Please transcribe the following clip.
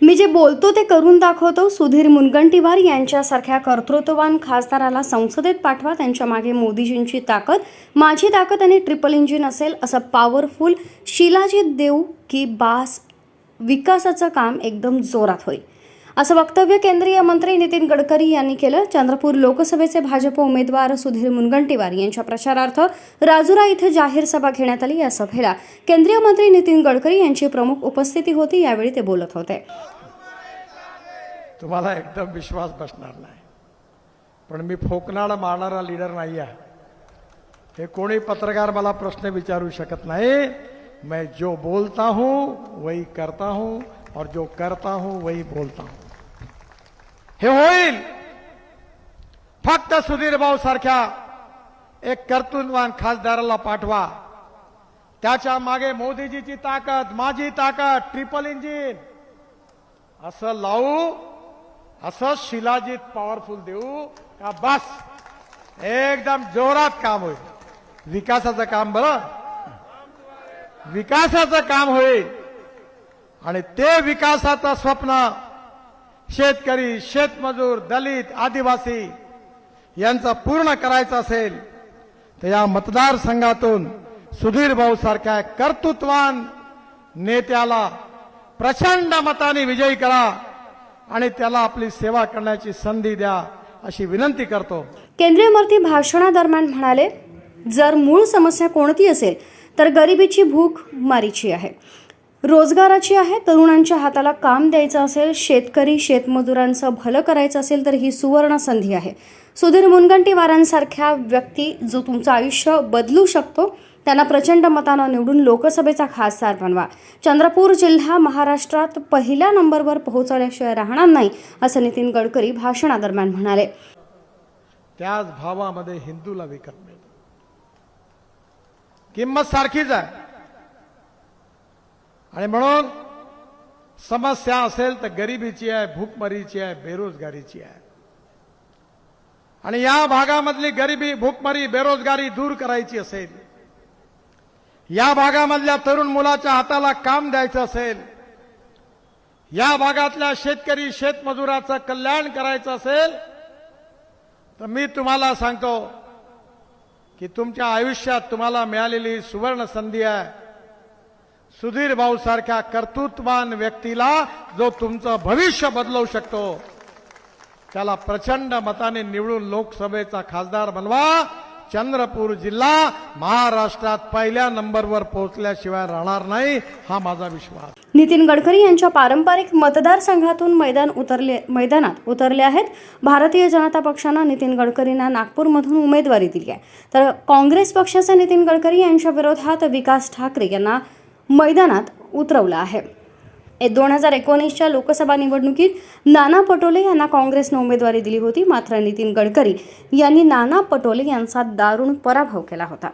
मी जे बोलतो ते करून दाखवतो. सुधीर मुनगंटीवार यांच्यासारख्या कर्तृत्ववान खासदाराला संसदेत पाठवा. त्यांच्या मागे मोदीजींची ताकद, माझी ताकद आणि ट्रिपल इंजिन असेल. असं पॉवरफुल शिलाजीत देऊ की बास, विकासाचं काम एकदम जोरात होईल, असं वक्तव्य केंद्रीय मंत्री नितीन गडकरी यांनी केलं. चंद्रपूर लोकसभेचे भाजप उमेदवार सुधीर मुनगंटीवार यांच्या प्रचारार्थ राजुरा इथे जाहीर सभा घेण्यात आली. या सभेला केंद्रीय मंत्री नितीन गडकरी यांची प्रमुख उपस्थिती होती. यावेळी ते बोलत होते. तुम्हाला एकदम विश्वास बसणार नाही, पण मी फोकनाड मारणारा लीडर नाही आहे. हे कोणी पत्रकार मला प्रश्न विचारू शकत नाही. मैं जो बोलता हूं वही करता हूं और जो करता हूं वही बोलता हूं. हे होईल फक्त सुधीर भाऊ सारख्या एक कर्तृत्ववान खासदाराला पाठवा. त्याच्या मागे मोदीजीची ताकद, माझी ताकद, ट्रिपल इंजिन असं लावू, असं शिलाजीत पॉवरफुल देऊ का बस एकदम जोरात काम होईल. विकासाचं काम, बरं विकासाचं काम होईल. आणि ते विकासाचं स्वप्न शेतकरी, शेतमजूर, दलित, आदिवासी यांचं पूर्ण करायचं असेल तर या मतदारसंघातून सुधीर भाऊ सारख्या कर्तृत्ववान नेत्याला प्रचंड मताने विजयी करा आणि त्याला आपली सेवा करण्याची संधी द्या, अशी विनंती करतो. केंद्रीय मंत्री भाषणादरम्यान म्हणाले, जर मूळ समस्या कोणती असेल तर गरिबीची, भूक मारीची आहे, रोजगाराची आहे, तरुणांच्या हाताला काम द्यायचं असेल, शेतकरी शेतमजुरांचं भलं करायचं असेल तर ही सुवर्ण संधी आहे. सुधीर मुनगंटीवारांसारख्या व्यक्ती जो तुमचं आयुष्य बदलू शकतो, त्यांना प्रचंड मतानं निवडून लोकसभेचा खासदार बनवा. चंद्रपूर जिल्हा महाराष्ट्रात पहिल्या नंबरवर पोहोचल्याशिवाय राहणार नाही, असं नितीन गडकरी भाषणादरम्यान म्हणाले. त्याच भावामध्ये हिंदूला विकत मिळतो. किंमत सारखीच आहे. आणि म्हणून समस्या असेल तर गरिबीची आहे, भूकमरीची आहे, बेरोजगारीची आहे. आणि या भागामधली गरिबी, भूकमरी, बेरोजगारी दूर करायची असेल, या भागामधल्या तरुण मुलाच्या हाताला काम द्यायचं असेल, या भागातल्या शेतकरी शेतमजुराचं कल्याण करायचं असेल, तर मी तुम्हाला सांगतो की तुमच्या आयुष्यात तुम्हाला मिळालेली सुवर्ण संधी आहे. सुधीर भाऊ सारख्या कर्तृत्ववान व्यक्तीला जो तुमचं भविष्य बदलवू शकतो, त्याला प्रचंड मताने निवडून लोकसभेचा खासदार बनवा. चंद्रपूर जिल्हा महाराष्ट्रात पहिल्या नंबरवर पोहोचल्याशिवाय राहणार नाही, हा माझा विश्वास. नितीन गडकरी यांच्या पारंपरिक मतदारसंघातून मैदानात उतरले आहेत. भारतीय जनता पक्षानं नितीन गडकरींना नागपूरमधून उमेदवारी दिली आहे, तर काँग्रेस पक्षाचे नितीन गडकरी यांच्या विरोधात विकास ठाकरे यांना मैदानात उतरवलं आहे. 2019च्या लोकसभा निवडणुकीत नाना पटोले यांना काँग्रेसनं उमेदवारी दिली होती, मात्र नितीन गडकरी यांनी नाना पटोले यांचा दारुण पराभव केला होता.